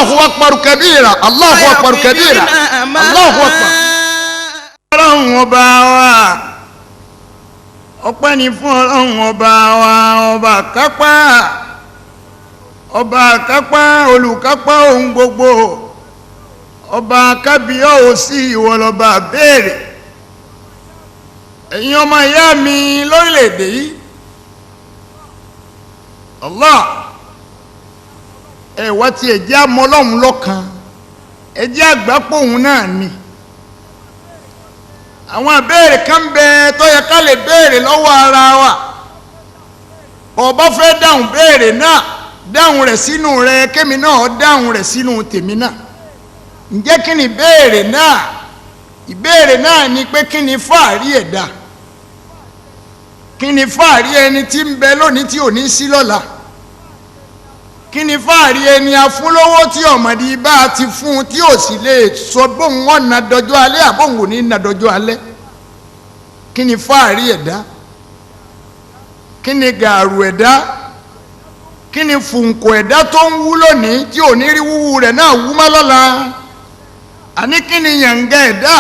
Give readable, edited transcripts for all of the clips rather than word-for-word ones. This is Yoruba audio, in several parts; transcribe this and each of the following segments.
Allahu akbar kabira, Allahu akbar kabira, Allahu akbar. Ọlọ́run ọba wa, ọpẹ́ ni fún Ọlọ́run ọba wa, ọba kápá, ọba kápá, olùkápá ohun gbogbo, ọba kábíyọ̀ òsì ìwọ lọ́ba béèrè. Ẹ̀yin ọmọ ìyá mi lórílẹ̀‐èdè yìí, Allah ẹ wá tí ẹ jẹ́ àmọ́ Ọlọ́run lọ́kan, ẹ jẹ́ àgbápò òun náà ni. Àwọn àbẹ́ẹ̀rẹ̀ kan bẹ tó yẹ ká lè béèrè lọ́wọ́ ara wa. Ọba fẹ́ dáhùn béèrè náà, dáhùn rẹ̀ sínú rẹ̀, kémi náà dáhùn rẹ̀ sínú tèmi náà. Ǹjẹ́ kí ni ìbéèrè náà? Ìbéèrè náà ni pé kí ni fáàrí ẹ̀dá? Kí ni fáàrí ẹni tí ń bẹ lónìí tí ò ní sí lọ́la? Kí ni fáàrí ẹni afúnlówó tí ọ̀mọ̀dí bá ti fún tí ò sì lè sọ bóun ọ̀nà dọjọ́ alẹ́ àbóhùn ò ní nà dọjọ́ alẹ́? Kí ni fáàrí ẹ̀dá? Kí ni gàrú ẹ̀dá? Kí ni fùnkò ẹ̀dá tó ń wú lónìí tí ò ní rí wúwú rẹ̀ náà wú má lọ́la? Àní kí ni yànga ẹ̀dá?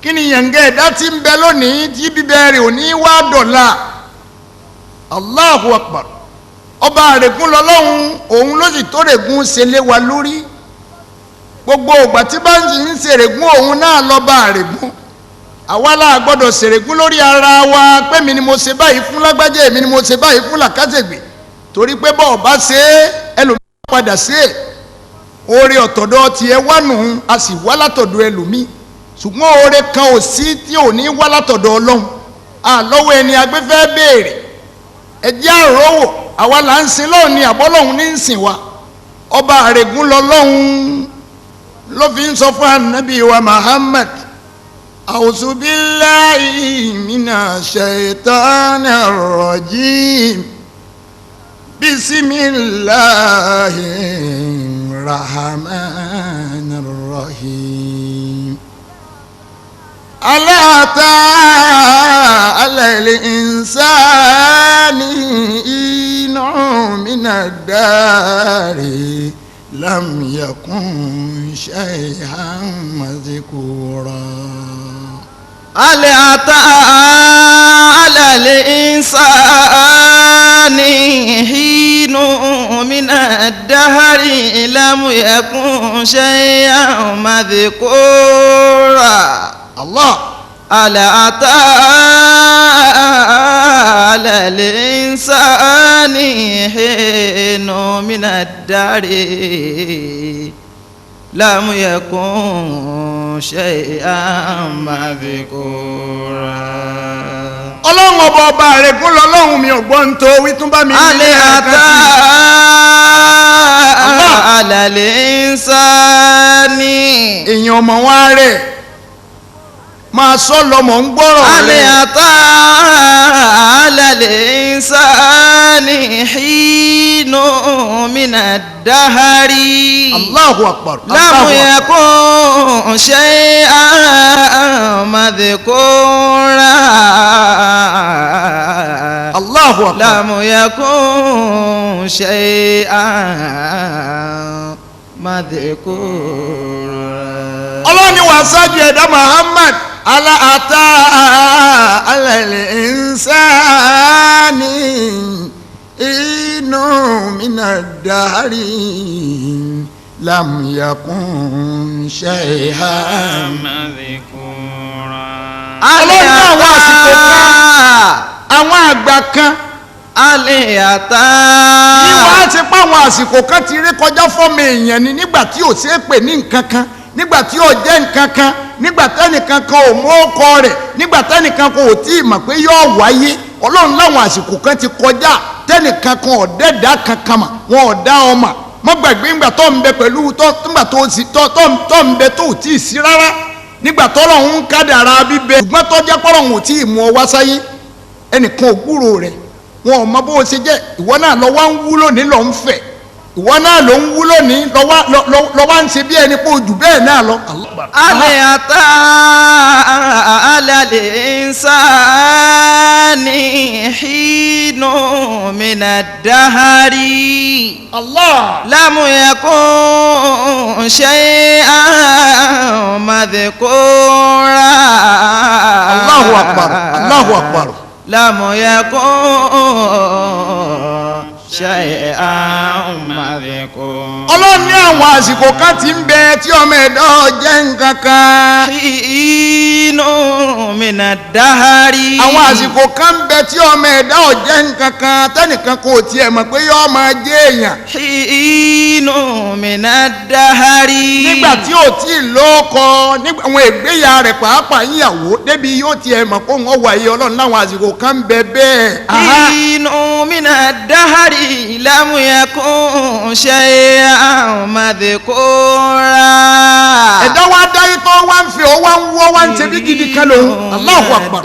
Kí ni yànga ẹ̀dá tí ń bẹ lónìí tí bíbẹ rẹ̀ ò ní wá dọ̀la? Allahu akbar. Ọba àrègún lọ́lọ́run, òun ló sì tó règún ṣe lé wa lórí. Gbogbo ìgbà tí bá ń ṣèrègún òun náà lọ́ba àrègún. Àwa la gbọ́dọ̀ ṣèrègún lórí ara wa pé mi ni mo ṣe báyìí fún lágbájá, èmi ni mo ṣe báyìí fún làkàtẹ̀gbè. Torí pé bọ́ọ̀ bá ṣe é ẹlòmíì padà ṣe é. Oore ọ̀tọ̀dọ̀ tiẹ̀ wá nù, a sì wá látọ̀dọ̀ ẹlòmíì. Ṣùgbọ́n oore kan ò sí tí ò ní wá látọ̀dọ̀ Ọlọ́run. Àlọ́wọ́ ẹni agbẹ́fẹ́ béèrè. Ẹ jẹ́ àrówò, àwa là ń sin lọ́hùn ni àbọ́lọ́hùn ní ń sìn wa. Ọba àrègún lọ́lọ́hùn ló fi ń sọ fún ànábì wa Muhammad, a'udhu billahi minash shaitanir rajim, bismillahir rahmanir rahim. ألا على الإنسان حين من الدار لم يكن شيئا مذكورا. ألا على الإنسان حين من الدهر لم يكن شيئا مذكورا. الله. ألا أتى على الإنسان حين من الدهر لم يكن شيئا مذكورا. Ọlọ́run ọba àrègún lọ́lọ́run mi ò gbọ́ ń tó wí tún bá mi ní àtà على الإنسان. Èèyàn ọmọ wa rẹ̀ máa sọ lọmọ ń gbọ́rọ̀ rẹ̀. ألا أتى على الإنسان حين من الدهر Allahu akbar. لم يكن شيئا مذكورا. Allahu akbar. لم يكن شيئا مذكورا. Ọlọ́ni wà sáájú ẹ̀dá Muhammad, ala ata ala al-insani inú mina dari lam yakun shay'an مذكورا. Ọlọ́ni àwọn àsìkò kan, àwọn àgbà kan àlẹ́yàtà. ní wọ́n á ti pa àwọn àsìkò kan ti rí kọjá fọ́mọ èèyàn ni nígbà tí ò ṣe é pè ní nǹkan kan, nígbà tí ò jẹ́ nǹkan kan, nígbà tẹ́nìkan kan ò mú ọkọ rẹ̀, nígbà tẹ́nìkan kan ò tí ì mọ̀ pé yóò wáyé. Ọlọ́run láwọn àsìkò kan ti kọjá tẹ́nìkan kan ọ̀dẹ́dá kankan mà, wọn ọ̀dá ọmọ. Mọ́ gbàgbé ńgbà tó ń bẹ pẹ̀lú nígbà tó ń bẹ tó ò tí ì sí rárá, nígbà tọ́lọ́run ń kádàrá bíbẹ. Ṣùgbọ́n tó jẹ́ pọ́lọ́run ò tí ì mú ọ wá sáyé, ẹnìkan ò gbúrò rẹ̀, wọn ò mọ bó o ṣe jẹ́. Ìwọ náà lọ wá ń wú lónìí lọ ń fẹ̀, ìwọ náà ló ń wú lónìí lọ wá ń ṣe bí ẹni pé ojú bẹ́ẹ̀ náà lọ. àlẹ́yàtà alẹ́ ìsáni hínú mi من الدهر Allah. لم يكن شيئا مذكورا Allahu akbar. Allahu akbar. لم يكن شيئا مذكورا. Ọlọ́run ní àwọn àsìkò kan tí ń bẹ tí ọmọ ẹ̀dá jẹ́ nǹkan kan. حين من الدهر àwọn àsìkò kan ń bẹ tí ọmọ ẹ̀dá jẹ́ nǹkan kan tẹ́nìkan kò tiẹ̀ mọ̀ pé yóò máa jẹ́ èèyàn. حين من الدهر nígbà tí ò tí ì lóko nígbà àwọn ìgbéyà rẹ̀ pàápàá ìyàwó débi yóò tiẹ̀ mọ̀ pé òun ọ̀wà yìí Ọlọ́run láwọn àsìkò kan ń bẹ bẹ́ẹ̀. حين من الدهر لم يكن شيئا مذكورا. ẹ̀dá wa dáyé tó wá ń fi ó wá ń wọ́ wá ń ṣe bí gidi kan lòun. Allahu akbar.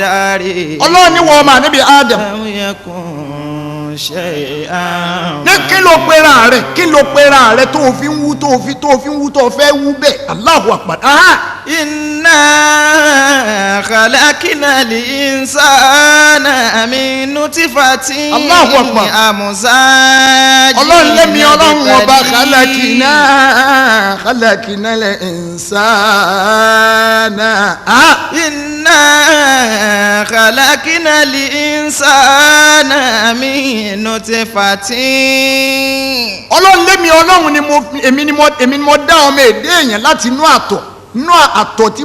Ọlọ́run ní wọ́n máa níbi Adam. لم يكن شيئا. ní kí ló pera rẹ̀ kí ló pera rẹ̀ tó fi ń wú tó fi ń wú tó fẹ́ wú bẹ́ẹ̀. Allahu akbar. إنا خلقنا الإنسان من نطفة Allahu akbar. أمزاج. Ọlọ́run lẹ́mi Ọlọ́run ọba khalaqina al-insana. إنا خلقنا الإنسان من نطفة. Ọlọ́run lẹ́mi Ọlọ́run ni èmi ni mo dá ọmọ èdè èèyàn láti inú àtọ̀ tí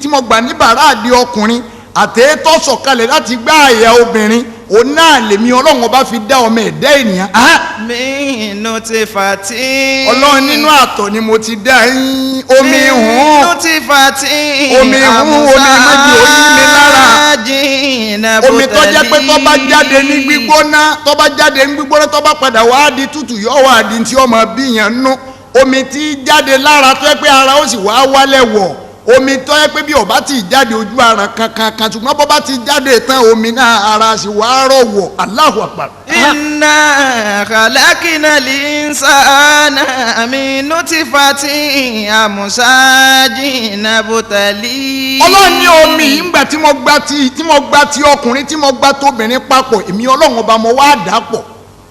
mo gbà ní bàràdì ọkùnrin àtẹ̀tọ́ sọ̀kalẹ̀ láti gbá àyà obìnrin òun náà lèmi Ọlọ́run ọba fi dá ọmọ ẹ̀dá ènìyàn. من نطفة. Ọlọ́run nínú àtọ̀ ni mo ti dá yín omi hùn من نطفة omi hùn omi méjì oyin mi lára omi tó jẹ́ pé tó bá jáde ní gbígbóná tó bá padà wá di tútù yóò wá di tí ọmọ bíyàn nú omi tí jáde lára tó yẹ pé ara ó sì wá wálẹ̀ wọ̀ omi tó yẹ pé bí ó bá ti jáde ojú ara kankan ṣùgbọ́n bó bá ti jáde tán omi náà ara sì wá rọ̀ wọ̀. Allahu akbar. إنا خلقنا الإنسان من نطفة أمشاج نبتليه. Ọlọ́run ní omi yìí ńgbà tí mo gbà tí ọkùnrin tí mo gbà tóbìnrin papọ̀ èmi Ọlọ́run ọba mo wá dà pọ̀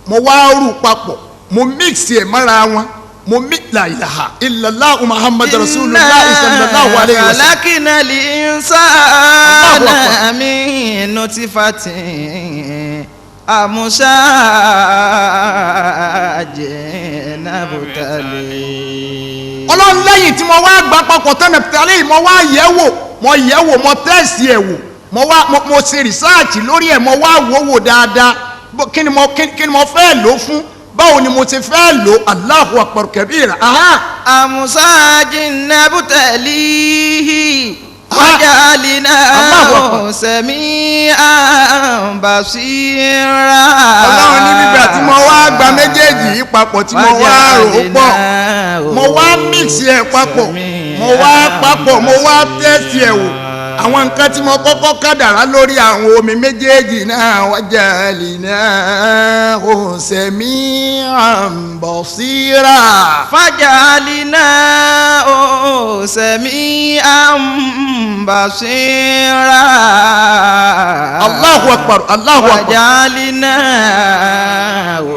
mo wá rù papọ̀ mo mix ẹ̀ mọ́ra wọn mo mix la ilaha illallah muhammadu rasulullah sallallahu alayhi wa sallam. خلقنا الإنسان من نطفة أمشاج نبتليه. Ọlọ́run lẹ́yìn tí mo wá gbà papọ̀ tán nẹ́pítálì mo wá yẹ̀ wò mo tẹ́sì ẹ̀ wò mo ṣe rìsáàtì lórí ẹ̀ mo wá wò dáadáa kí ni mo fẹ́ lò fún báwo ni mo ti fẹ́ lò. Allahu akbar kabira. أمشاج نبتليه وجعلناه سميعا بصيرا. Ọlọ́run ní nígbà tí mo wá gba méjèèjì yìí papọ̀ tí mo wá rò ó pọ̀ mo wá mix ẹ̀ papọ̀ mo wá tẹ́sì ẹ̀ wò àwọn nǹkan tí mo kọ́kọ́ kádàrá lórí àwọn omi méjèèjì náà waja'alnahu sami'an basira. فجعلناه سميعا بصيرا. Allahu akbar. Allahu akbar. وجعلناه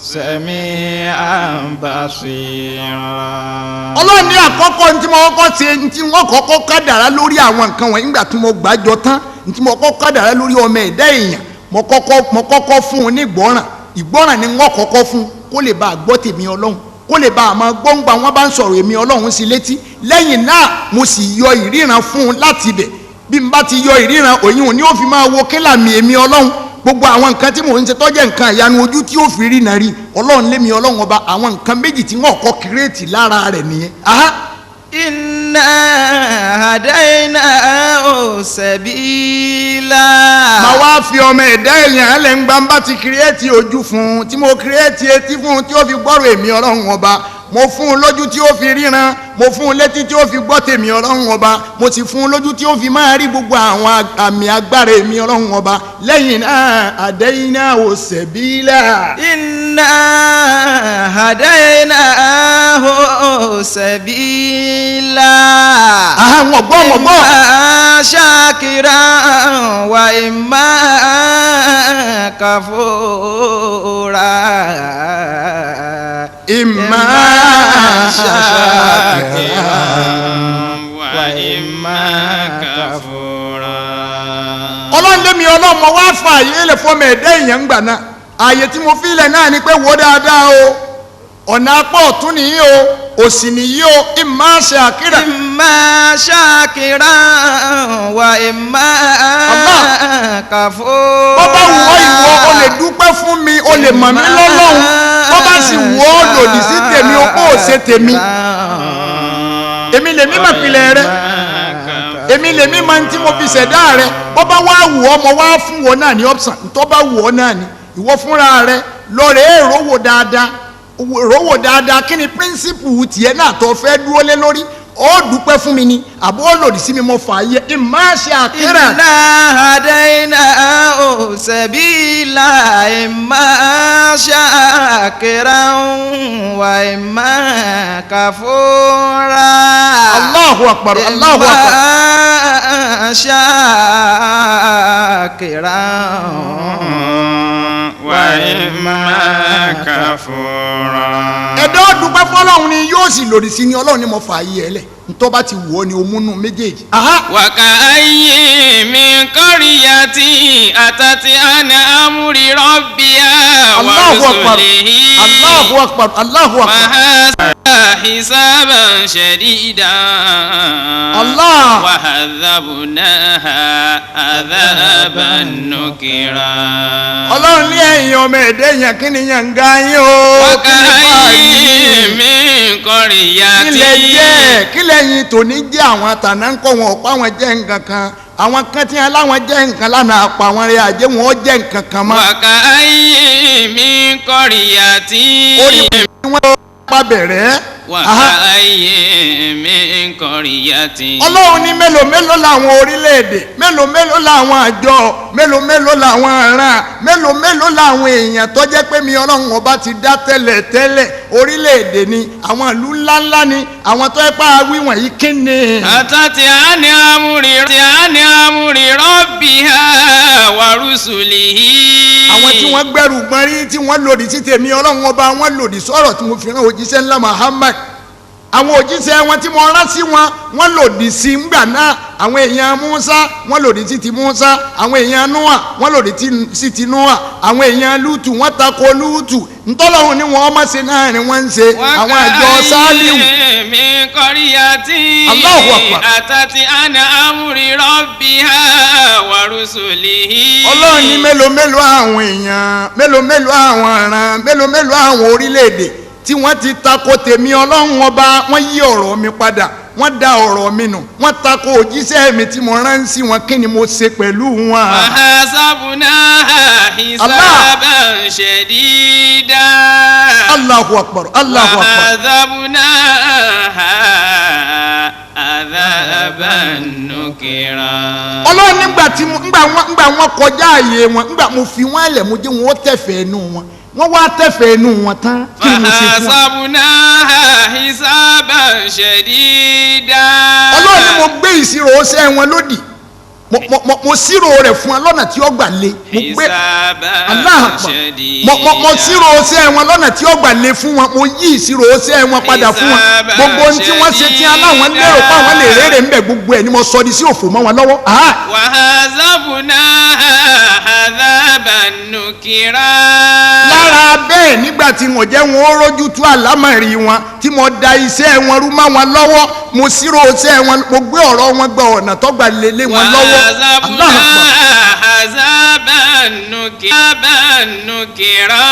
سميعا بصيرا. Ọlọ́run ní àkọ́kọ́ ní tí mo kọ́kọ́ ṣe ní tí wọ́n kọ́kọ́ kádàrá lórí àwọn nǹkan wọ̀nyí nígbà tí mo gbàjọ tán ní tí mo kọ́kọ́ kádàrá lórí ọmọ ẹ̀dá èèyàn mo kọ́kọ́ fún un ní ìgbọ́ràn ni wọ́n kọ́kọ́ fún kó lè bá a gbọ́ tèmi Ọlọ́run kó lè bá a máa gbọ́ngbà wọn bá ń sọ̀rọ̀ èmi Ọlọ́run sí létí lẹ́yìn náà mo sì yọ ìríran fún un láti ibẹ̀ bí n bá ti yọ ìríran òyìn òní ó fi máa wo kílàmì èmi Ọlọ́run gbogbo àwọn nǹkan tí mò ń ṣe tọ́jẹ́ nǹkan ìyanu ojú tí ó fi rí náà rí Ọlọ́run lémi Ọlọ́run ọba àwọn nǹkan méjì tí wọ́n kọ́ kírètì lára rẹ̀ nìyẹn. Inna hadaynahu sabila. Màá wá fi ọmọ ẹ̀dá èèyàn ẹlẹ́ngbàmbá ti kírètì ojú fún un tí mo kírètì etí fún un tí ó fi gbọ́rọ̀ èmi Ọlọ́run ọba mo fún un lójú tí ó fi ríran mo fún un létí tí ó fi gbọ́ tèmi Ọlọ́run ọba mo sì fún un lójú tí ó fi máa rí gbogbo àwọn àmì agbára èmi Ọlọ́run ọba lẹ́yìn náà hadaynahu sabila. Inna hadaynahu sabila. Àwọn ọ̀gbọ́n. Imma shakiran wa imma كفورا إما شاكرا وإما كفورا. ọlọ́run lémi ọlọ́run mo wá fà yé lè fọmọ ẹ̀dá èèyàn gbà náà ààyè tí mo fi ilẹ̀ náà ni pé wò dáadáa o ọ̀nà apá ọ̀tún nìyí o òsì nìyí o ìmá ṣàkírà. إما شاكرا وإما كفورا. bó bá wù ọ́ ìwọ o lè dúpẹ́ fún mi o lè mọ̀ mí lọ́lọ́run bó bá sì wù ọ́ lòdì sí tèmi o kó o ṣe tèmi. èmi lèmi mọ̀ pilẹ̀ rẹ èmi lèmi mọ̀ ní tí mo fi ṣẹ̀dá rẹ bó bá wá wù ọ́ mo wá fún wọn náà ní option tó bá wù ọ́ náà ni ìwọ fúnra rẹ lọ́ọ̀rẹ́ rówó dáadáa kí ni píríncípù tiẹ̀ náà tó fẹ́ dúró lé lórí ó dúpẹ́ fún mi ni àbó lòdì sí mi mo fà á yẹ ìmá ṣe àkírà. إنا هديناه سبيلا إما شاكرا وإما كفورا. Allahu akbar Allahu akbar. إما شاكرا وإما كفورا. ẹ̀dọ́ dúpẹ́ fọlọ́run ni yóò sì lòdì sí ni ọlọ́run ni mo fà á yẹ ẹ lẹ̀ ntọ́ bá ti wù ọ́ ni o múnú méjèèjì. وكأي من قرية أتت عن أمر ربها Allahu akbar ورسله Allahu akbar Allahu akbar. فحاسبها حسابا شديدا الله. وعذبناها عذابا نكرا. ọlọ́run ní ẹ̀yin ọmọ ẹ̀dẹ́ yẹn kí ni yẹn ń ga yín o. وكأي من قرية kílẹ̀ jẹ́ kílẹ̀ yín tòní jẹ́ àwọn àtàná ń kọ́ wọn ọ̀pá wọn jẹ́ nǹkan kan àwọn kan tí wọn láwọn jẹ́ nǹkan lánàá àpò àwọn rẹ̀ àjẹ́ wọn jẹ́ nǹkan kan mọ́. وكأي من قرية orí wọn pa bẹ̀rẹ̀. وكأي من قرية ọlọ́run ní mélòó mélòó làwọn orílẹ̀-èdè mélòó mélòó làwọn àjọ mélòó mélòó làwọn aràn mélòó mélòó làwọn èèyàn tó jẹ́ pé mi ọlọ́run ọba ti dá tẹ́lẹ̀ tẹ́lẹ̀ orílẹ̀-èdè ni àwọn ìlú ńláńlá ni àwọn tó yẹ pé awí wọ̀nyí kí ni. أتت عن أمر ربها ورسله. àwọn tí wọ́n gbẹ́rù gbọ́n rí tí wọ́n lòdì sí tèmi ọlọ́run ọba wọ́n lòdì sọ̀rọ̀ tí mo fi rán òjíṣẹ́ ńlá Muhammad àwọn òjíṣẹ́ wọn tí mo rán sí wọn wọ́n lòdì sí ngbà náà àwọn èèyàn Musa wọ́n lòdì sí ti Musa àwọn èèyàn Noah wọ́n lòdì sí ti Noah àwọn èèyàn Lutu wọ́n tako Lutu ntọ́lọ́hún ni wọ́n mọ̀ sí náà ni wọ́n ń ṣe àwọn àjọ Sálíù. من قرية Allahu akbar. أتت عن أمر ربها ورسله. ọlọ́run ní mélòó mélòó àwọn èèyàn mélòó mélòó àwọn aràn mélòó mélòó àwọn orílẹ̀-èdè tí wọ́n ti tako tèmi ọlọ́run ọba wọ́n yí ọ̀rọ̀ mi padà wọ́n da ọ̀rọ̀ mi nù wọ́n tako òjíṣẹ́ mi tí mo rán sí wọn kí ni mo ṣe pẹ̀lú wọn. فحسبناها حسابا شديدا. Allahu akbar Allahu akbar. وعذبناها عذابا نكرا. ọlọ́run nígbà tí ngbà wọn kọjá àyè wọn ngbà mo fi wọn lẹ̀ mo jẹ́ wọn ó tẹ̀fẹ̀ ẹnu wọn wọ́n wá tẹ̀fẹ̀ ẹnu wọn tán kí ni mo ṣe fún wọn. فحسبناها حسابا شديدا. ọlọ́run ní mo gbé ìṣirò ọṣẹ́ wọn lódì mo ṣírò rẹ̀ fún wọn lọ́nà tí ó gbà lé mo gbé حسابا شديدا. mo ṣírò ọṣẹ́ wọn lọ́nà tí ó gbà lé fún wọn mo yí ìṣirò ọṣẹ́ wọn padà fún wọn gbogbo ohun tí wọ́n ṣe tí aláwọn lérò pé àwọn lè rere ń bẹ gbogbo ẹ̀ ni mo sọ di sí òfò mọ́ wọn lọ́wọ́. وعذبناها عذابا نكرا. lára bẹ́ẹ̀ nígbà tí mo jẹ́ wọn ó rójú tú àlámọ̀rí wọn tí mo da iṣẹ́ wọn rú mọ́ wọn lọ́wọ́ mo ṣírò ọṣẹ́ wọn mo gbé ọ̀rọ̀ wọn gba ọ̀nà tó gbà lé wọn lọ́wọ́. وعذبناها عذابا نكرا.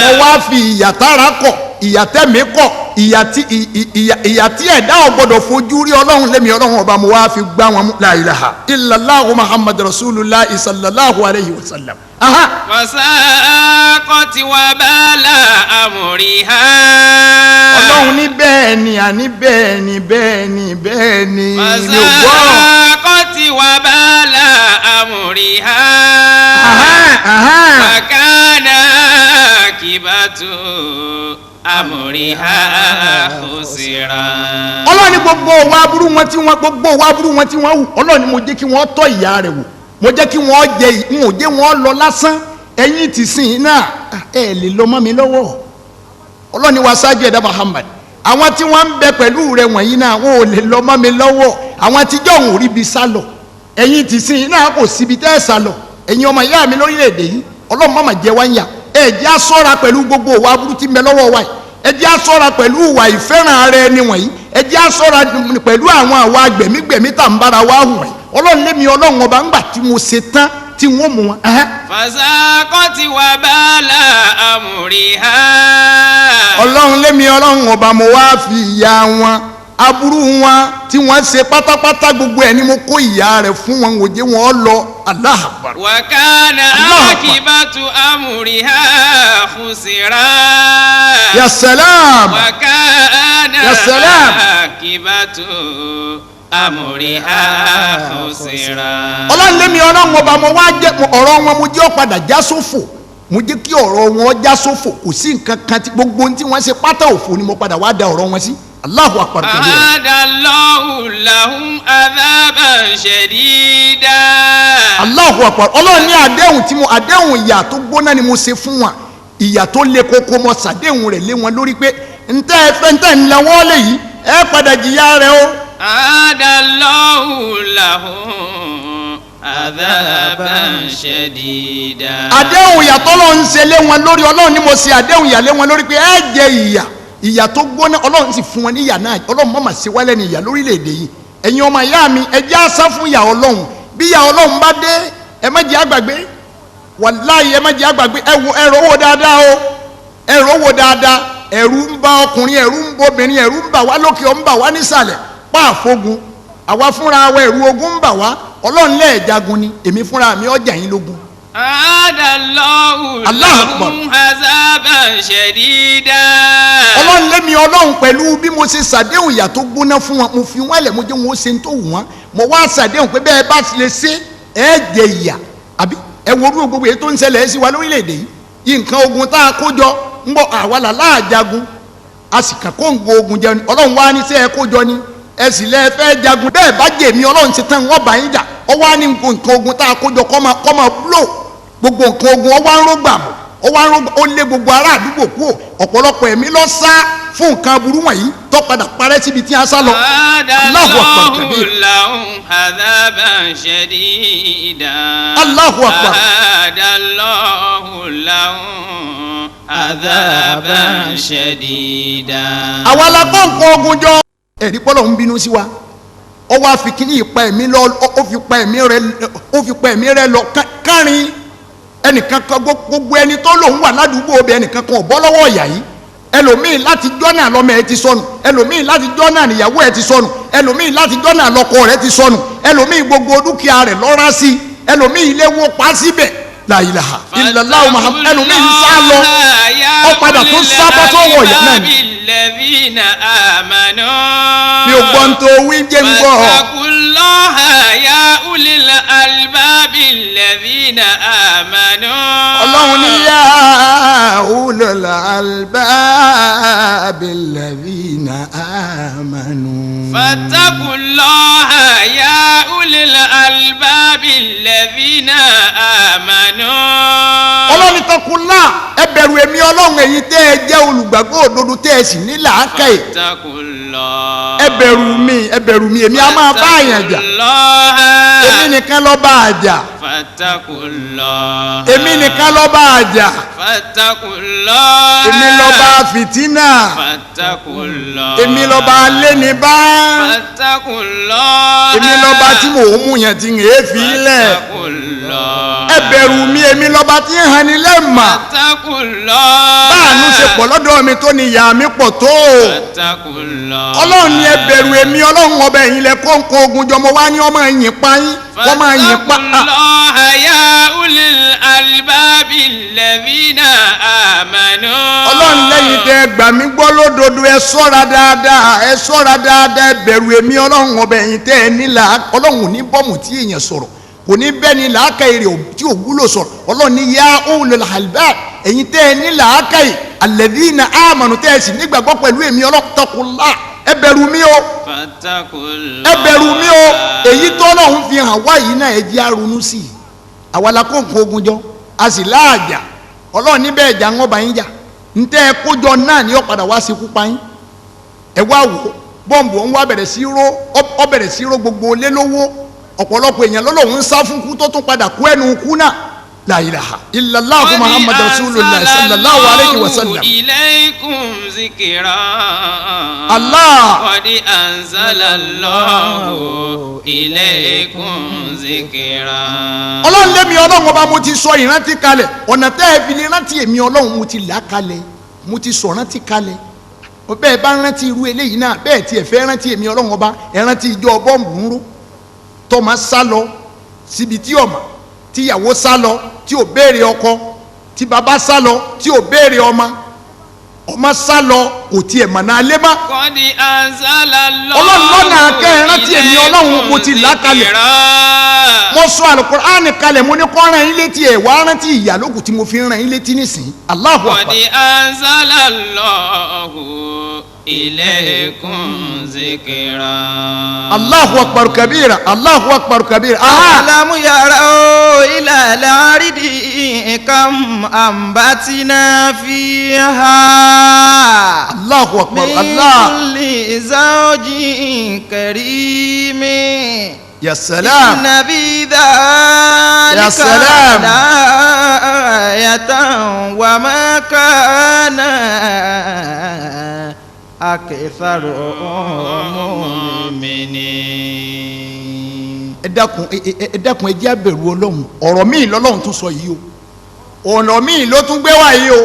mo wá fi ìyàtára kọ ìyàtẹ̀mí kọ ìyàtí ẹ̀dá ò gbọdọ̀ fojú rí ọlọ́run lẹ́mi ọlọ́run ọba mo wá fi gbá wọn mú la ilaha illallahu muhammad rasulullah sallallahu alayhi wa sallam. وساقت وبال أمرها. ọlọ́run ní bẹ́ẹ̀ ni àní bẹ́ẹ̀ ni bẹ́ẹ̀ ni bẹ́ẹ̀ ni mi ò gbọ́. وساقت وبال أمرها. فكان عاقبة أمرها خسرا. ọlọ́run ní gbogbo wa aburú wọn tí wọ́n hù ọlọ́run ní mo jẹ́ kí wọ́n tọ́ ìyà rẹ̀ wò mo jẹ́ kí wọ́n jẹ n ò jẹ́ wọ́n lọ lásán ẹ̀yin ti sìn náà ẹ lè lọ mọ́ mi lọ́wọ́ ọlọ́ni wa ṣáájú ẹ̀dá Muhammad àwọn tí wọ́n ń bẹ pẹ̀lú rẹ̀ wọ̀nyí náà wọn ò lè lọ mọ́ mi lọ́wọ́ àwọn tíjọ́ òun ò rí bi sálọ ẹ̀yin ti sìn náà kò síbi tẹ́ ẹ sálọ ẹ̀yin ọmọ ìyá mi lórílẹ̀‐èdè yìí ọlọ́run má mà jẹ wá ń yà ẹ jẹ́ á ṣọ́ra pẹ̀lú gbogbo ìwà aburú tí ń bẹ lọ́wọ́ wa yìí ẹ jẹ́ á ṣọ́ra pẹ̀lú ìwà ìfẹ́ràn ara ẹni wọ̀nyí ẹ jẹ́ á ṣọ́ra pẹ̀lú àwọn àwa gbẹ̀mígbẹ̀mí tá ń bára wa hùn wọ̀nyí ọlọ́run lémi ọlọ́run ọba ńgbà tí mo ṣe tán tí wọ́n mú wọn. fàṣàkọ́tì wà bàálà amriha. ọlọ́run lémi ọlọ́run ọba mo wá fi ìyà wọn aburú wọn tí wọ́n ṣe pátápátá gbogbo ẹ̀ ni mo kó ìyà rẹ̀ fún wọn òjé wọn lọ. Allahu Akbar. wa kana akibatu amriha khusira. Ya salam. wa kana Ya salam. akibatu amriha khusira. ọlọ́run lémi ọlọ́run ọba mo wá jẹ́ ọ̀rọ̀ wọn mo jẹ́ ó padà já sófò mo jẹ́ kí ọ̀rọ̀ wọn já sófò kò sí nǹkan kan tí gbogbo ohun tí wọ́n ṣe pátá òfò ni mo padà wá da ọ̀rọ̀ wọn sí. Allahu Akbar. Adallahu lahum adhaban shadida. Allahu Akbar. ọlọ́run ní àdéhùn ìyà tó gbóná ni mo ṣe fún wọn ìyà tó le koko mo ṣàdéhùn rẹ̀ lé wọn lórí pé ntẹ́ ẹ fẹ́ ntẹ́ ńlá wọ́n lè yí ẹ padà jìyà rẹ̀ o. Adallahu lahum adhaban shadida. àdéhùn ìyà tọ́lọ́run ń ṣe lé wọn lórí ọlọ́run ni mo ṣe àdéhùn ìyà lé wọn lórí pé ẹ jẹ ìyà tó gbóná ọlọ́run sì fún wọn ní ìyà náà ọlọ́run má mà ṣe wálẹ̀ ní ìyà lórílẹ̀‐èdè yìí ẹ̀yin ọmọ ìyá mi ẹ jẹ́ á sá fún ìyà ọlọ́run bí ìyà ọlọ́run bá dé ẹ má jẹ́ àgbàgbé wàláhì ẹ má jẹ́ àgbàgbé ẹ rówó dáadáa o ẹ rówó dáadáa ẹ̀rù ń bá ọkùnrin ẹ̀rù ń bá obìnrin ẹ̀rù ń bà wá lókè ọ̀ ń bà wá nísàlẹ̀ pààfógun àwa fúnra wa ẹ̀rù ogun ń bà wá ọlọ́run lẹ́ẹ̀jagun ni èmi fúnra mi ọjà yín lógun. Adallahu lahum azaban shadida. ọlọ́run lémi ọlọ́run pẹ̀lú bí mo ṣe ṣàdéhùn ìyà tó gbóná fún wọn mo fi wọn lẹ̀ mo jẹ́ wọn ó ṣe ń tó wù wọ́n mo wá ṣàdéhùn pé bẹ́ẹ̀ bá lè ṣe ẹ jẹ ìyà àbí ẹ wo orú gbogbo èyí tó ń ṣẹlẹ̀ sí wa lórílẹ̀‐èdè yìí nǹkan ogun tá a kó jọ ń bọ̀ àwa là láàjagun a sì kàn kó nǹkan ogun jẹ ọlọ́run wá ní sẹ́ ẹ kó jọ ni ẹ sì lẹ́ fẹ́ jagun bẹ́ẹ̀ bá jèmi ọlọ́run ti tán wọ́n bá yín jà ọ wá ní nǹkan ogun tá a kó jọ kọ́ máa blow gbogbo nǹkan ogun ọwọ́ arúgbà ó lé gbogbo ará àdúgbò kúrò ọ̀pọ̀lọpọ̀ ẹ̀mí lọ sá fún nǹkan aburú wọ̀nyí tó padà parẹ́ síbi tí a sá lọ. Allahu Akbar kabir. lahum adhaban shadida. Allahu Akbar. Adallahu lahum adhaban shadida. àwa la kọ́ nǹkan ogun jọ. ẹ̀rí pọ́lọ̀ ń bínú sí wa ó wá fi kíní ìpa ẹ̀mí lọ ó fi pa ẹ̀mí rẹ lọ kárin ẹnìkan kan gbogbo ẹni tó lòun wà ládùúgbò obì ẹnìkan kan ò bọ́ lọ́wọ́ ìyà yìí ẹlòmíì láti jọ́nà lọ́mọ ẹ ti sọnù ẹlòmíì láti jọ́nà níyàwó ẹ ti sọnù ẹlòmíì láti jọ́nà lọ́kọ rẹ ti sọnù ẹlòmíì gbogbo dúkìá rẹ lọ́ra sí ẹlòmíì ilé wo pa síbẹ̀ la ilaha illallah Muhammad ẹlòmíì ń sá lọ ó padà tó sábà tó wọ̀ ìyá náà ni. mi ò gbọ́n tó wí jẹ́ ń gbọ́. fattaqullaha ya ulil albabi alladhina amanu. ọlọ́run ní yá ulil albabi alladhina amanu. fattaqullaha ya ulil albabi alladhina amanu. ọlọ́run takunlá ẹ bẹ̀rù èmi ọlọ́run èyí tẹ́ ẹ jẹ́ olùgbàgbọ́ òdodo tẹ́ ẹ sì ní làákàyè. ẹ bẹ̀rù mi èmi a máa bá àyàn jà èmi nìkan ló bá a jà èmi nìkan ló bá a jà èmi ló bá fìtínà èmi ló bá lẹ́ni bá èmi ló bá tí mò ń mú yẹn ti ń fi lẹ̀ ẹ bẹ̀rù mi èmi ló bá tí ń hàn ní lẹ́ẹ̀mà báànú ṣe pọ̀ lọ́dọ̀ mi tó ni ìyá mi pọ̀ tó ọlọ́run ni ẹ bẹ̀rù èmi ọlọ́run ọba ẹ̀yin lẹ kó nǹkan ogun jọ mo wá ní ọmọ ẹ̀yìn pa yín wọ́n máa yìn pa. fattaqullaha ya ulil albabi alladhina amanu. ọlọ́run lẹ́yìn tẹ́ gbà mí gbọ́ lódodo ẹ ṣọ́ra dáadáa ẹ bẹ̀rù èmi ọlọ́run ọba ẹ̀yin tẹ́ ẹ nílà ọlọ́run ní bọ́ọ̀mù tí èèyàn sọ̀rọ̀ kò ní bẹ́ẹ̀ ni làákàyè tí ò wúlò sọ̀rọ̀ ọlọ́run ní yá ulil albab ẹ̀yin tẹ́ ẹ ní làákàyè alladhina amanu tẹ́ ẹ sì nígbàgbọ́ pẹ̀lú èmi ọlọ́run taqullaha ẹ bẹ̀rù mi o ẹ bẹ̀rù mi o èyí tó lọ́hún fi hàn wá yìí náà ẹ jẹ́ àrònú sí i àwa la kó nǹkan ogun jọ a sì láàjà ọlọ́run níbẹ̀ ẹ̀jà ń ọba yín jà ntẹ́ ẹ kójọ náà ni ó padà wá sí kúpa yín ẹ wá wò bọ́ǹbù ń wá bẹ̀rẹ̀ sí ró gbogbo lé lówó ọ̀pọ̀lọpọ̀ èèyàn lọ́lọ́run ń sá fún kú tó tún padà kú ẹnu kú náà la ilaha illallah muhammad rasulullah sallallahu alayhi wa sallam. ilaykum zikra. Allah. qad anzalallahu ilaykum zikra. ọlọ́run lémi ọlọ́run ọba mo ti sọ ìrántí kalẹ̀ ọ̀nà tẹ́ ẹ fi lè rántí èmi ọlọ́run mo ti là kalẹ̀ mo ti sọ rántí kalẹ̀ bẹ́ẹ̀ bá rántí irú eléyìí náà bẹ́ẹ̀ tiẹ̀ fẹ́ rántí èmi ọlọ́run ọba ẹ rántí ìjọ bọ́ǹbù ń ró tọ́mọ sá lọ síbi tí ọmọ tíyàwó sá lọ tí ò béèrè ọkọ tí bàbá sá lọ tí ò béèrè ọmọ sá lọ kò tiẹ̀ mọ̀ náà lé má. qad anzalallahu ọlọ́run lọ́nà akẹ́ ẹ rántí èmi ọlọ́run mo ti là kalẹ̀ mo sọ Al-Qur'ani kalẹ̀ mo ní kọ́ ràn yín létí ẹ̀ wá rántí ìyá lókù tí mo fi ràn yín létí nísìnyí. Allahu akbar. qad anzalallahu ilaykum zikra. Allahu akbar kabira. Allahu akbar kabira. أَلَمْ يَرَوْا إِلَى الْأَرْضِ كَمْ أَنبَتْنَا فِيهَا Allahu akbar. مِنْ Allah. كُلِّ زَوْجٍ كَرِيمٍ Ya salam. إِنَّ فِي ذَلِكَ يا سلام. لَآيَةً وَمَا كَانَ أَكْثَرُهُم مُؤْمِنِينَ. ẹ dákun ẹ jẹ́ á bẹ̀rù ọlọ́run ọ̀rọ̀ míì lọ́lọ́run tún sọ yìí o ọ̀rọ̀ míì ló tún gbé wá yìí o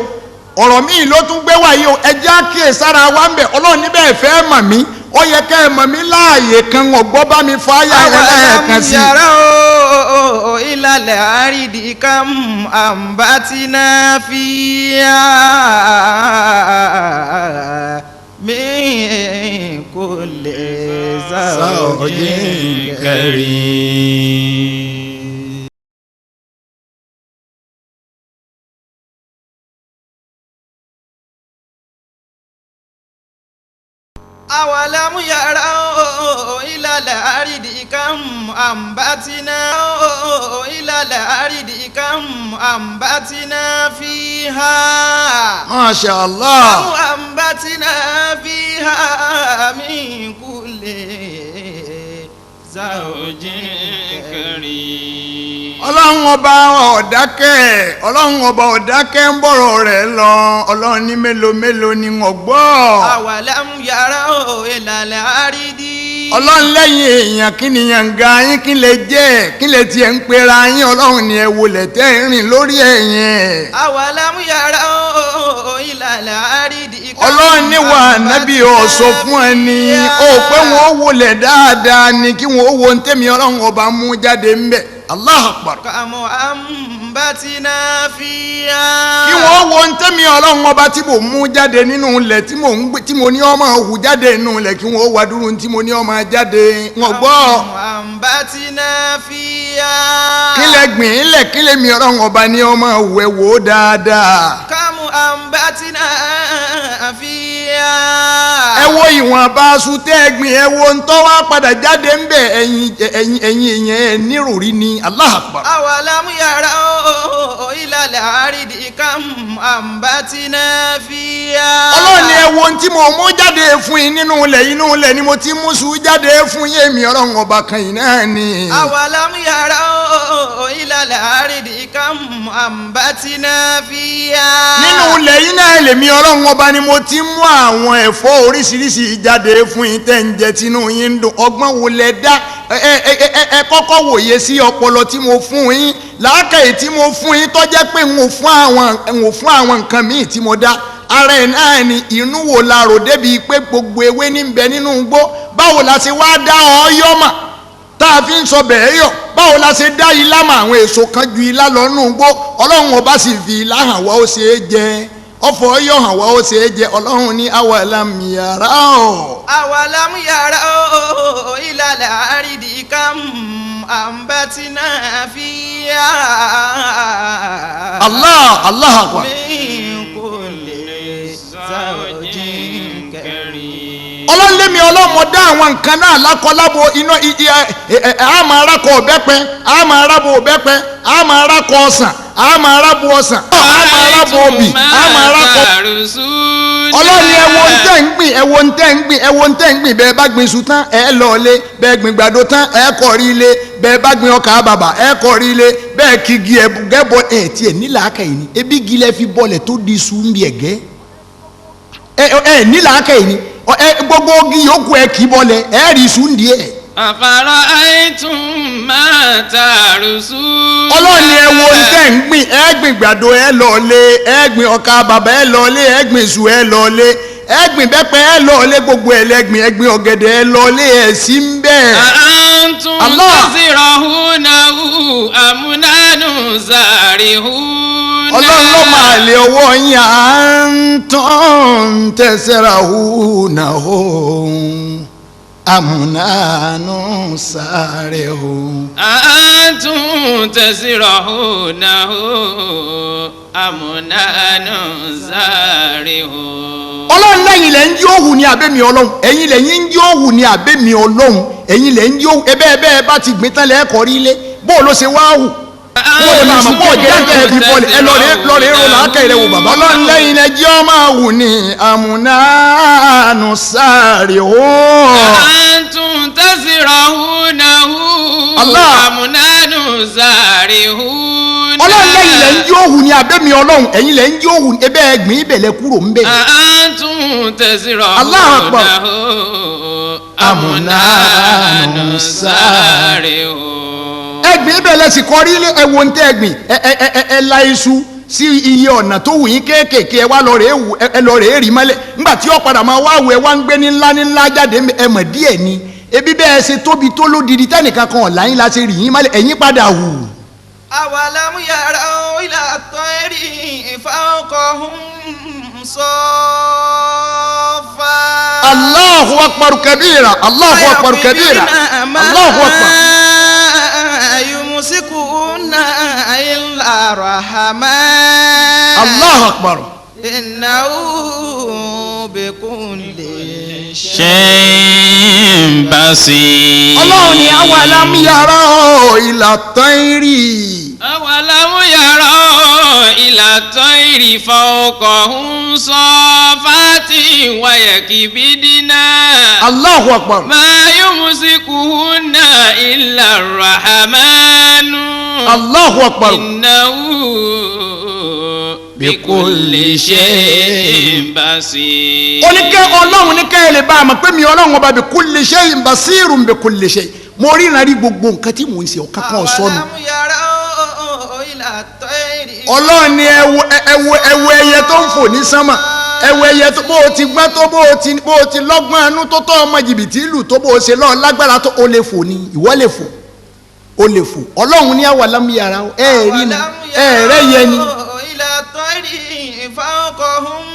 ọ̀rọ̀ míì ló tún gbé wá yìí o ẹ jẹ́ á kíyèsára wa ń bẹ̀ ọlọ́run níbẹ̀ ẹ fẹ́ mọ̀ mí ó yẹ kẹ́ ẹ mọ̀ mí láàyè kan ọ̀gbọ́n bá mi fọ ayé rẹ lẹ́ẹ̀kan sí i. أَوَلَمْ يَرَوْا إِلَى الْأَرْضِ كَمْ أَنبَتْنَا فِيهَا مِنْ كُلِّ زَوْجٍ كَرِيمٍ. أَوَلَمْ يَرَوْا إِلَى الْأَرْضِ كَمْ أَنبَتْنَا إِلَى الْأَرْضِ كَمْ أَنبَتْنَا فِيهَا Masha Allah. كَمْ أَنبَتْنَا فِيهَا مِنْ كُلِّ زَوْجٍ كَرِيمٍ. ọlọ́run ọba ọ̀dákẹ́ ń bọ̀rọ̀ rẹ̀ lọ ọlọ́run ní mélòó mélòó ni wọ́n gbọ́. أَوَلَمْ يَرَوْا إِلَى الْأَرْضِ. ọlọ́run lẹ́yìn èèyàn kí ni yànga yín kí lè jẹ́ kí lè tiẹ̀ ń pera yín ọlọ́run ni ẹ wọlé tẹ́ ń rìn lórí ẹ̀yìn. أَوَلَمْ يَرَوْا إِلَى الْأَرْضِ. ọlọ́run ní wà nábì ọ̀sọ̀ fún ẹni ó pé wọ́n ó wọlé dáadáa ni kí wọ́n ó wo ní tẹ́mi ọlọ́run ọba mú jáde ń bẹ̀. Allahu Akbar. كَمْ أَنبَتْنَا فِيهَا. kí wọ́n wo ní tẹ́mi ọlọ́run ọba tí mo mú jáde nínú ilẹ̀ tí mo ní ọmọ hù jáde nínú ilẹ̀ kí wọ́n wá dúró tí mo ní ọmọ jáde wọ́n gbọ́. كَمْ أَنبَتْنَا فِيهَا. kí lẹ gbìn ín lẹ̀ kí lèmi ọlọ́run ọba ní ọmọ hù ẹ̀ wò ó dáadáa. كَمْ أَنبَتْنَا فِيهَا. ẹ wo ìwọ̀n abaṣu tẹ́ ẹ gbìn ẹ wo ń tọ́ wá padà jáde ń bẹ̀ ẹ̀yin èèyàn ẹ̀ nírúurí ni Allahu Akbar. أَوَلَمْ يَرَوْا إِلَى الْأَرْضِ كَمْ أَنبَتْنَا فِيهَا. ọlọ́run ni ẹ wo ohun tí mo mú jáde fún yín nínú ilẹ̀ ni mo ti mú sùn jáde fún yín èmi ọlọ́run ọba kan yìí náà ni. أَوَلَمْ يَرَوْا إِلَى الْأَرْضِ كَمْ أَنبَتْنَا فِيهَا. nínú ilẹ̀ yìí náà lèmi ọlọ́run ọba ni mo ti mú àwọn ẹ̀fọ́ oríṣiríṣi jáde fún yín tẹ́ ń jẹ tínú yín ń dùn ọgbọ́n wo lẹ dá ẹ kọ́kọ́ wòye sí ọpọlọ tí mo fún yín làákàyè tí mo fún yín tó jẹ́ pé n ò fún àwọn nǹkan míì tí mo dá ara ẹ̀ náà ni inú wo la rò débi pé gbogbo ewé ní bẹ nínú igbó báwo la ṣe wá dá ọyọ́ mà tá a fi ń sọ bẹ́ẹ̀ yọ báwo la ṣe dá ilá mà àwọn èso kan ju ilá lọ nínú igbó ọlọ́run ọba sì fi ilá hàn wá ó ṣe é jẹ ọ̀fọ̀ ọyọ́ hàn wá ó ṣe é jẹ ọlọ́run ní awalam yarao. أَوَلَمْ يَرَوْا إِلَى الْأَرْضِ كَمْ أَنبَتْنَا فِيهَا Allah akbar. مِنْ كُلِّ زَوْجٍ كَرِيمٍ. ọlọ́run lémi ọlọ́mọ dá àwọn nǹkan náà lákọlábo iná a máa rákọ ọ̀bẹ́pẹ a máa rábo ọ̀bẹ́pẹ a máa rákọ ọsàn a máa rábò ọsàn a máa rábò obì a máa rábò. ọlọ́ni ẹ̀wọ̀ ntẹ́ ń gbìn ẹ̀wọ̀ ntẹ́ ń gbìn ẹ̀wọ̀ ntẹ́ ń gbìn bẹ́ẹ̀ bá gbìn iṣu tán ẹ̀ lọ ilé bẹ́ẹ̀ gbìn gbàdo tán ẹ̀ kọ̀rí ilé bẹ́ẹ̀ bá gbìn ọkà bàbà ẹ̀ kọ̀rí ilé bẹ́ẹ̀ kí igi ẹ̀gẹ́ bọ ẹ̀ tiẹ̀ nílà ákà yìí ni ebi igi lẹ fi bọlẹ̀ tó di iṣu ń bi ẹ̀gẹ́ ẹ̀ nílà ákà yìí ni gbogbo igi yòókù ẹ̀ kì í bọlẹ̀ ẹ̀ rí iṣu ń di ẹ̀. àfàrà àìtún máa tàrùsù. ọlọ́ni ẹ wo ntẹ́ ń gbìn ẹ gbìn gbàdo ẹ lọ́ọ́lé ẹ gbìn ọkà bàbà ẹ lọ́ọ́lé ẹ gbìn iṣu ẹ lọ́ọ́lé ẹ gbìn bẹ́pẹ ẹ lọ́ọ́lé gbogbo ẹ lẹ́gbìn ẹ gbìn ọ̀gẹ̀dẹ̀ ẹ lọ́ọ́lé ẹ sí ń bẹ́ẹ̀. àǹtún tazrahunahu amnanu zarihun. ọlọ́run ló máa lé ọwọ́ yín àǹtún tazrahunahu amúnánú sáré o. àǹtún tazrahunahu amúnánú sáré o. ọlọ́run lẹ́yìn lẹ́ ń jí òhù ní abẹ́mi ọlọ́run ẹ̀yin lẹ́yìn ń jí òhù ní abẹ́mi ọlọ́run ẹ̀yin lẹ́ ń jí òhù ẹbẹ́ bá ti gbìn tán lẹ́ẹ̀kọ́ rí ilé bó ló ṣe wá hù. wọ́n lè máa mọ̀ pọ̀ jẹ́ ẹ̀ fi bọ́ọ̀lì ẹ lọ́ọ̀rẹ́ èrò làákà ìrẹ̀wò bàbá. ọlọ́run lẹ́yìn lẹ́ jí ọmọ àwù ní amúnánú sáré o. àǹtún tazrahunahu amúnánú zarihun. ọlọ́run lẹ́yìn lẹ́ ń jí òhù ní abẹ́mi ọlọ́run ẹ̀yin lẹ́ ń jí òhù ẹbẹ́ ẹgbìn ibẹ̀lẹ̀ kúrò ń bẹ̀. àǹtún tazrahunahu amúnánú zarihun. ẹgbìn ibẹ̀lẹ̀ sì kọrí ẹwọ ntẹ́ ẹgbìn ẹ la iṣu sí iye ọ̀nà tó wù yín kéékèèké ẹ wá lọ rèé rí mọ́lẹ̀ nígbà tí ó padà máa wá wù ẹ wá ń gbé ní ńlá jáde ẹ mọ̀ díẹ̀ ni ebi bẹ́ẹ̀ ṣe tóbi tó lódìdí tẹ́nìkan kan ọ̀la yín la ṣe rí yín mọ́lẹ̀ ẹ̀yìn padà wù. أولم يروا إلى الطير فوقهم صافات. Allahu akbar kabira Allahu akbar kabira Allahu akbar. يمسكون إلا الرحمن. Allahu akbar. إنه بكل شيء بصير. ọlọ́run ni awalam yarau ila tayri. أولم يروا إلى الطير فوقهم صافات ويكبدن Allahu akbar. ما يمسكهن إلا الرحمن Allahu akbar. إنه بكل شيء بصير. oníkẹ́ ọlọ́run ní kẹ́ ẹ lè bá a mọ̀ pé mi ọlọ́run ọba bi kulli shay'in basirun bi kulli shay mo ríran rí gbogbo nǹkan tí mò ń ṣe ọ̀kan kan sọnù. أولم يروا إلى الطير. ọlọ́run ni ẹwọ ẹyẹ tó ń fò ní sánmà ẹwọ ẹyẹ tó bó o ti gbọ́n tó bó o ti lọ́gbọ́n anú tó tọ́ ọmọ jìbìtì lù tó bó o ṣe lọ́ọ́ lágbára tó o lè fò ní ìwọ lè fò o lè fò ọlọ́run ní awalam yara ẹ rí ni ẹ rẹ yẹ ni. إلى الطير فوقهم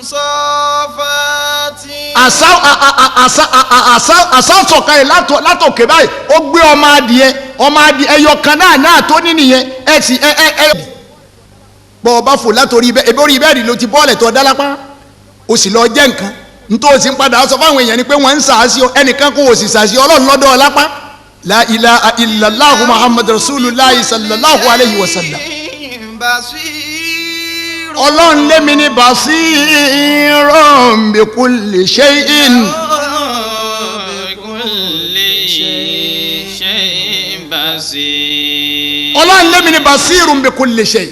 صافات. àṣà sọ̀kalẹ̀ látòkè báyìí ó gbé ọmọ adìẹ ẹyọ kan náà tó ní nìyẹn ẹ sì bọ́ ọ bá fò látòrí ebi orí bẹ́ẹ̀rì ló ti bọ́ọ̀lẹ̀ tó dá lápá o sì lọ jẹ́ nǹkan nítorí sì ń padà sọ fáwọn èèyàn ni pé wọ́n ń sàásì ẹnìkan kò sì sàásì ọlọ́run lọ́dọ̀ lápá la ilaha illallah muhammad rasulullah sallallahu alayhi wa sallam. بصير. ọlọ́run lémi ní basirun bi kulli shay'in. بكل شيء بصير. ọlọ́run lémi ní basirun bi kulli shay.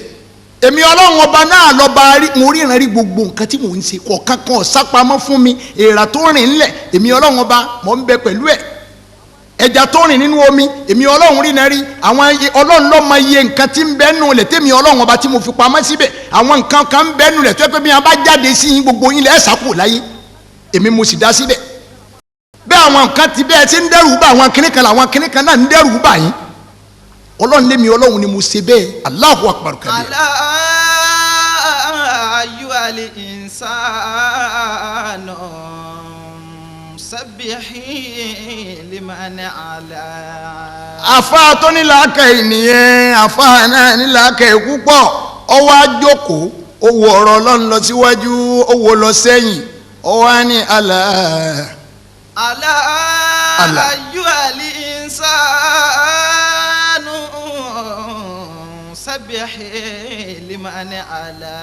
èmi ọlọ́run ọba náà lọ́ba rí mo ríran rí gbogbo nǹkan tí mò ń ṣe kọ̀ọ̀kan kan sápamọ́ fún mi èèrà tó rìn ńlẹ̀ èmi ọlọ́run ọba mò ń bẹ pẹ̀lú ẹ̀ ẹja tó rìn nínú omi èmi ọlọ́run rí náà rí àwọn ọlọ́run ló mọ iye nǹkan tí ń bẹ nù lẹ̀ tẹ́mi ọlọ́run ọba tí mo fi pamọ́ síbẹ̀ àwọn nǹkan kan ń bẹ nù lẹ̀ tó yẹ pé bí wọn bá jáde sí yín gbogbo yín lẹ́ sàkó láyé èmi mo sì dá síbẹ̀ bẹ́ẹ̀ àwọn nǹkan ti bẹ́ẹ̀ tí ń dẹ́rù bá àwọn kìnnìkan làwọn kìnnìkan náà ń dẹ́rù bá yín ọlọ́run lémi ọlọ́run ni mo ṣe bẹ́ẹ̀ Allahu akbar kabir. ألا أيها الإنسان سبح لمن على. àfa tó ní làákàyè nìyẹn àfa náà ní làákàyè púpọ̀ ọwọ́ àjòkó owó ọ̀rọ̀ ọlọ́run lọ síwájú owó lọ sẹ́yìn ọwọ́ á ní àlà. ألا أيها الإنسان سبح لمن على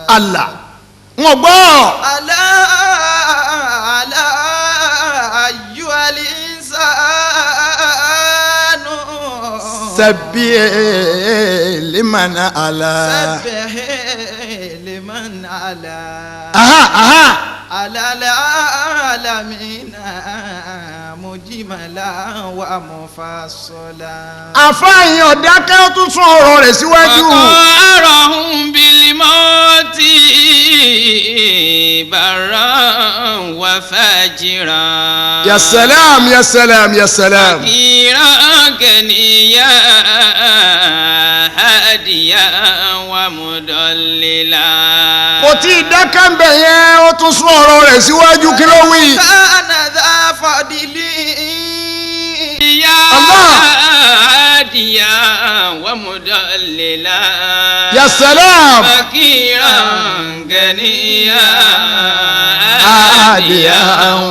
Allah wọn gbọ́. على أيها الإنسان Sabbih liman ala. سبح لمن على Aha. على العالمين مجملا ومفصلا. àfáàyàn ọ̀dákẹ́ ó tún sún ọ̀rọ̀ rẹ̀ síwájú. وقارهم بالموت برا وفاجرا Ya salam, ya salam, ya salam. فقيرا غنيا هاديا ومضللا. kò tí ì dákẹ́ ń bẹ̀ yẹn ó tún sún ọ̀rọ̀ rẹ̀ síwájú kí ló wí. كان ذا فضل يا الله. هاديا ومضللا. Ya salam. فقيرا غنيا هاديا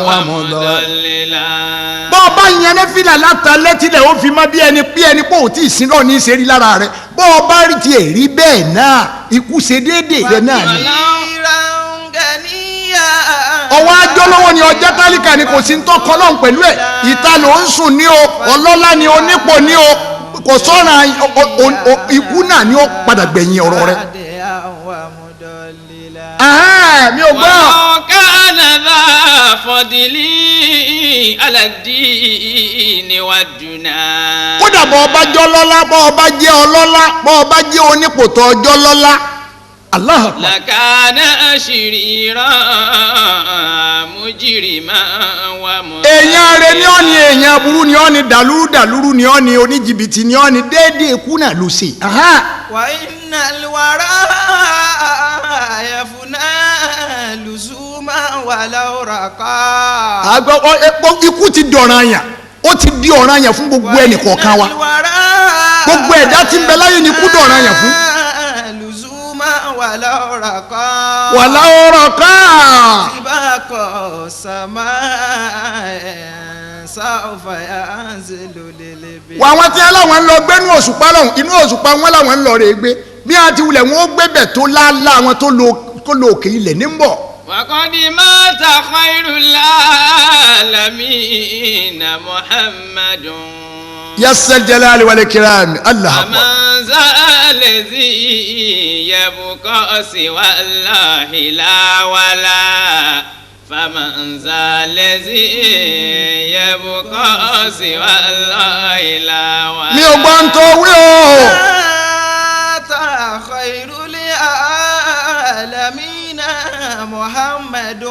ومضللا. bọ́ ọ bá yẹn ní fìlà látàlẹ́ tilẹ̀ ó fi má bí ẹni pé ò tí ì sin náà ní í ṣe rí lára rẹ̀ bọ́ ọ bá rí tiẹ̀ rí bẹ́ẹ̀ náà ikú ṣe déédéé rẹ̀ náà ni. فقيرا غنيا ọwọ́ ajọ́ lọ́wọ́ ni ọjọ́ tálíkà ni kò sí ń tọ́kọ náà pẹ̀lú ẹ̀ ìta ló ń sùn ní o ọlọ́lá ni onípò ní o kò sọ́ra ikú náà ni ó padà gbẹ̀yìn ọ̀rọ̀ rẹ̀. هاديا ومضللا. mi ò gbọ́. ولو كان ذا فضل على الدين والدنا. kódà bọ́ ọba jẹ́ ọlọ́lá bọ́ ọba jẹ́ ọlọ́lá bọ́ ọba jẹ́ onípò tó ọjọ́ lọ́lá. Allah akbar. لكان شريرا مجرما èèyàn rẹ̀ ni ọ́ ni èèyàn aburú ni ọ́ ni dàlúrú ni ọ́ ni oníjìbìtì ni ọ́ ni déédéé ikú náà ló ṣe. وإن الورى يفنى لزوما ولو رقى. ikú ti dọ̀ràn àyàn ó ti di ọ̀ràn àyàn fún gbogbo ẹnì kọ̀ọ̀kan wa gbogbo ẹ̀dá tí ń bẹ láyé ni ikú dọ̀ràn àyàn fún. لزوما ولو رقى. wàlá ọ̀rọ̀ káà. سباق السماء سوف ينزل للبيت. wà wọn tí aláwọn ń lọ gbé inú òṣùpá lọ́hùn inú òṣùpá wọn làwọn ń lọ rè gbé bí a ti wulẹ̀ wọn ó gbé bẹ̀ tó láàlá àwọn tó lo òkè ilẹ̀ ní bọ̀. وقد مات خير العالمين محمد. yasal jalali wal ikram Allah akbar. فمن ذا الذي يبقى سوى الله لا ولا. فمن ذا الذي يبقى سوى الله لا ولا. mi ò gbọ́ ń tó wí o. مات خير العالمين محمد.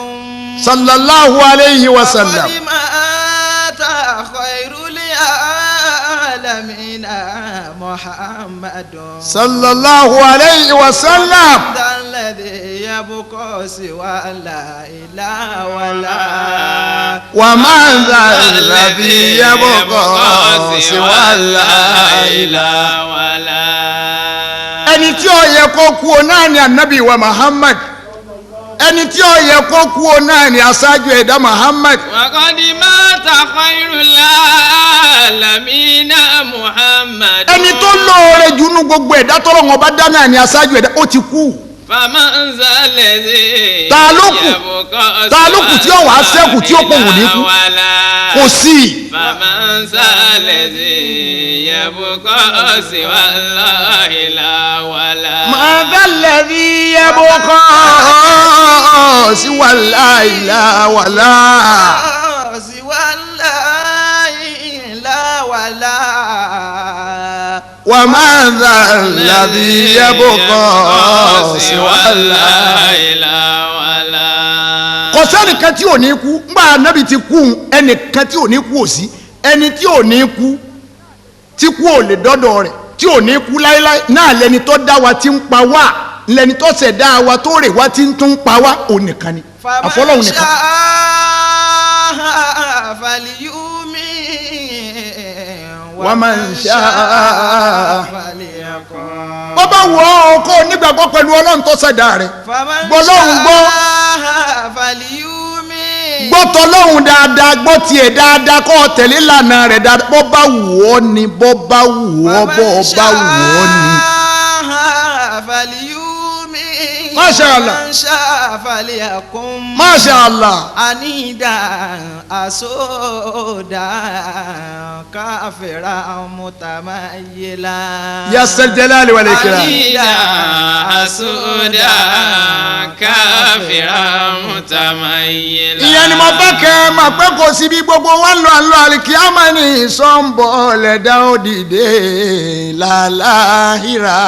sallallahu alayhi wa sallam. وقد مات خير العالمين محمد. sallallahu alayhi wa sallam. ذا الذي يبقى سوى لا إله ولا. ومن ذا الذي يبقى سوى لا إله. ولا. ẹni tí ó yẹ kó kú o náà ni anabi wa Muhammad ẹni tí ó yẹ kó kú o náà ni aṣáájú ẹ̀dá Muhammad. وقد مات خير العالمين محمد. ẹni tó lóore jù nú gbogbo ẹ̀dá tọ́lọ́run bá dá náà ni aṣáájú ẹ̀dá ó ti kú. فمن ذا الذي Ta ló kù? يبقى Ta ló kù tí ó wàá ṣẹ́kù tí ó pọ̀ wò ní kú? kò sí. فمن ذا الذي يبقى سوى الله لا ولا. ماذا الذي يبقى سوى لا إله ولا. سوى لا إله ولا. وماذا الذي يبقى سوى لا إله ولا. kò sẹ́nìkan tí ò ní kú ńgbà Ànábì ti kú ẹnìkan tí ò ní kú ò sí ẹni tí ò ní kú tí kú ò lè dọ́dọ̀ rẹ̀ tí ò ní kú láéláé náà lẹni tó dá wa tí ń pa wá lẹni tó ṣẹ̀dá wa tó rè wá tí ń tún pa wá òun nìkan ni àfọlọ́hun فمن nìkan. شاء فليؤمن ومن شاء فليكن. bó bá wù ọ́ kó o nígbàgbọ́ pẹ̀lú Ọlọ́run tó ṣẹ̀dá rẹ̀ فمن gbọ́ lọ́hùn gbọ́ شاء فليؤمن. gbọ́ tọ́lọ́hùn dáadáa gbọ́ tiẹ̀ dáadáa kó o tẹ̀lé ìlànà rẹ̀ dáadáa bó bá wù ọ́ ni bó bá wù ọ́ bó bá wù ọ́ ni. فليؤمن ما شاء الله. ومن شاء فليكن ما شاء الله. عنيدا أسودا كافرا متميلا يا ذا الجلال والإكرام. عنيدا أسودا كافرا متميلا. ìyẹn ni mo fẹ́ kẹ́ ẹ máa pẹ́ kó síbi gbogbo wa ń lọ àlọ́ àlìkíyàmá ní sọ́ńbọ̀ lẹ́dá òdìdé làlàhírà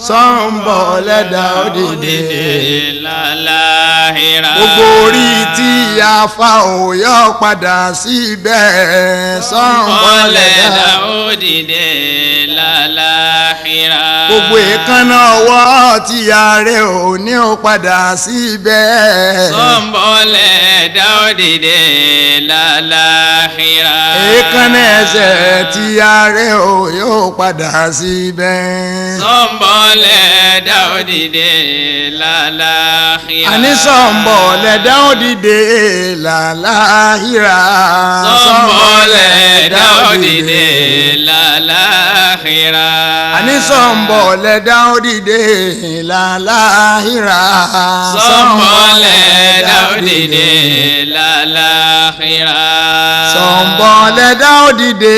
sọ́ńbọ̀ lẹ́dá òdìdé lálàhírà. gbogbo orí tí a fa òòyọ́ padà síbẹ̀ sọ́ńbọ̀ lẹ́dá òdìdé lálàhírà. gbogbo èékánná ọwọ́ tí a rẹ̀ ò ní ó padà síbẹ̀ sọ́ńbọ̀ lẹ́dá òdìdé lálàhírà. èékánná ẹsẹ̀ tí a rẹ̀ ò yóò padà síbẹ̀. sọ́ńbọ̀ lẹ́dá òdìdé lálàhírà. àní sọ̀nbọ̀ lẹ́dá òdìdé làlàhírà. sọ́ńbọ̀ lẹ́dá òdìdé lálàhírà. àní sọ̀nbọ̀ lẹ́dá òdìdé làlàhírà. sọ́ńbọ̀ lẹ́dá òdìdé lálàhírà. sọ̀nbọ̀ lẹ́dá òdìdé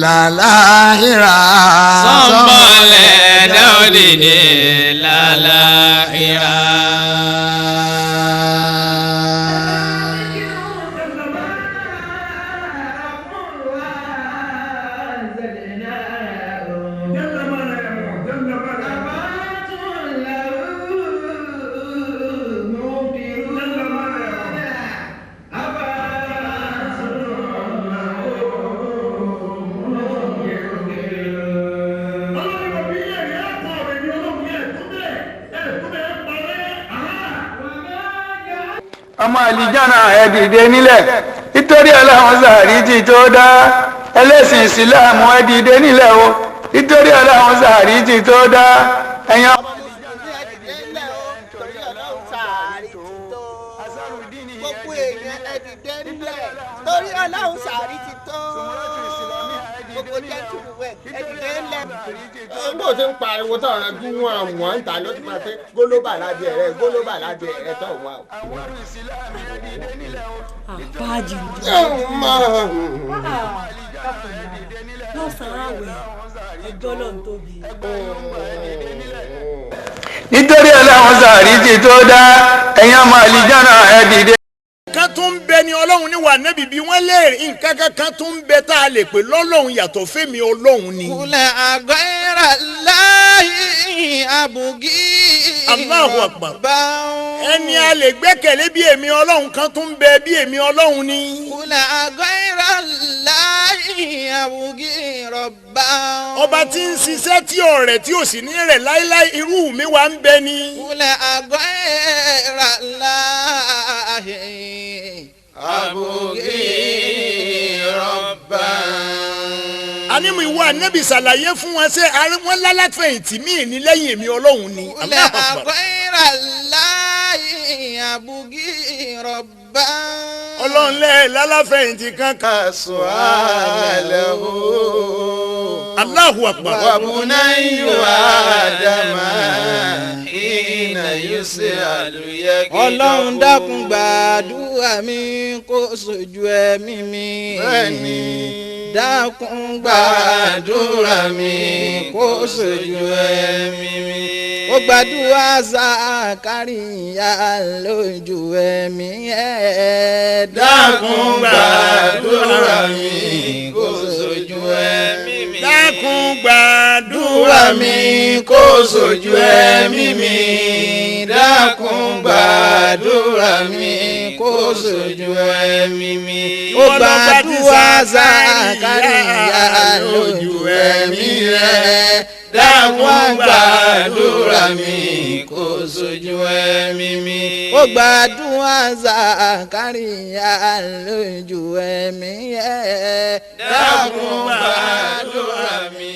làlàhírà. sọ́ńbọ̀ lẹ́dá òdìdé lálàhírà. ọmọ àlìjánà ẹ dìde nílẹ̀ nítorí Ọlọ́run sàárì ti tó dá ẹlẹ́sìn ìsìláàmù ẹ dìde nílẹ̀ o nítorí Ọlọ́run sàárì ti tó dá ẹ̀yàn. gbogbo èèyàn ẹ dìde nílẹ̀ torí Ọlọ́run sàárì ti tó gbogbo gentleman ẹ dìde nílẹ̀. bó o ti ń pariwo tó ọ̀ràn bí wọ́n wọ́n ń ta ló ti máa pé gólóbà lábẹ́ rẹ̀ gólóbà lábẹ́ rẹ̀ tó wà. àbájì lọ́sàn-án àwẹ̀ ẹjọ́ lọ́n tóbi. nítorí Ọlọ́run sàárì ti tó dá ẹ̀yàn ọmọ àlìjánà ẹ dìde. kan tún ń bẹ ní ọlọ́run níwà nẹ́bí bí wọ́n léèrè nǹkan kankan tún ń bẹ tá a lè pè lọ́lọ́run yàtọ̀ fẹ́mi ọlọ́run ni. kúlẹ̀ àgọ́yìnrà láàyè àbùgí. Allahu Akbar. ẹni a lè gbẹ́kẹ̀lé bí èmi ọlọ́run kan tún ń bẹ bí èmi ọlọ́run ni. kúlẹ̀ àgọ́yìnrà láàyè àbùgí rọ̀bà. ọba tí ń ṣiṣẹ́ tí ọ̀rẹ́ tí ò sì ní rẹ̀ láíláí irú mi wà ń bẹ ni. kúlẹ̀ àgọ́yìnrà láàyè àbùgí rọ̀bà. àní mi wá nẹ́bí ṣàlàyé fún wọn ṣé wọn lálàfẹ̀yìntì míì ní lẹ́yìn èmi ọlọ́run ni. kúlẹ̀ àgọ́yìnrà láàyè àbùgí rọ̀bà. ọlọ́run lẹ́ẹ̀ lálàfẹ̀yìntì kankan. سؤاله Allahu Akbar. وبني آدم حين يسأل يكيد. ọlọ́run dákun gbàdúrà mi kó sojú ẹ̀mí mi. bẹ́ẹ̀ni. dákun gbàdúrà mi kó sojú ẹ̀mí mi. ó gbàdúrà Zakariya lójú ẹ̀mí ẹ̀. dákun gbàdúrà mi kó sojú ẹ̀mí mi. dákun gbàdúrà gbàdúrà mi kó sojú ẹ̀mí mi. dákun gbàdúrà mi kó sojú ẹ̀mí mi. ó gbàdúrà Zakariya lójú ẹ̀mí rẹ̀. dákun gbàdúrà mi kó sojú ẹ̀mí mi. ó gbàdúrà Zakariya lójú ẹ̀mí rẹ̀. dákun gbàdúrà mi.